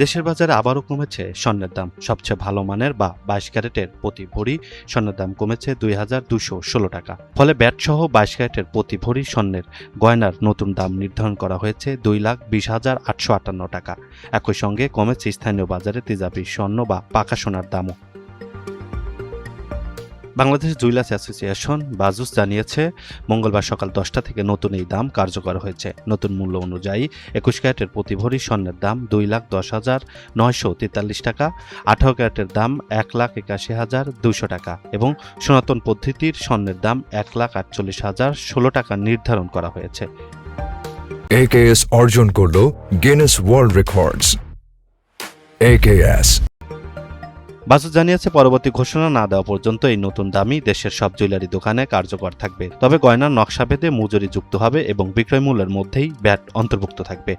দেশের বাজারে আবারও কমেছে স্বর্ণের দাম। সবচেয়ে ভালো মানের বা 22 ক্যারেটের প্রতি ভরি স্বর্ণের দাম কমেছে ২,২১৬ টাকা। ফলে ব্যাট সহ 22 ক্যারেটের প্রতি ভরি স্বর্ণের গয়নার নতুন দাম নির্ধারণ করা হয়েছে ২,২০,৮৫৮ টাকা। একই সঙ্গে কমেছে স্থানীয় বাজারে তেজাবি স্বর্ণ বা পাকা সোনার দামও। বাংলাদেশ জুয়েলার্স অ্যাসোসিয়েশন বাজুস জানিয়েছে, মঙ্গলবার সকাল 10টা থেকে নতুন এই দাম কার্যকর হয়েছে। নতুন মূল্য অনুযায়ী 21 ক্যারেটের প্রতি ভরি স্বর্ণের দাম ২,১০,৯৪৩ টাকা, 18 ক্যারেটের দাম 1,৮১,২০০ টাকা এবং সনাতন পদ্ধতির স্বর্ণের দাম 1,৪৮,০১৬ টাকা নির্ধারণ করা হয়েছে। AKS অর্জন করল Guinness world records. AKS BAJUS জানিয়েছে, পরবর্তী ঘোষণা না দেওয়া পর্যন্ত এই নতুন দামই দেশের সব জুয়েলারি দোকানে কার্যকর থাকবে। তবে গয়নার নকশা ভেদে মজুরি যুক্ত হবে এবং বিক্রয় মূল্যের মধ্যেই ভ্যাট অন্তর্ভুক্ত থাকবে।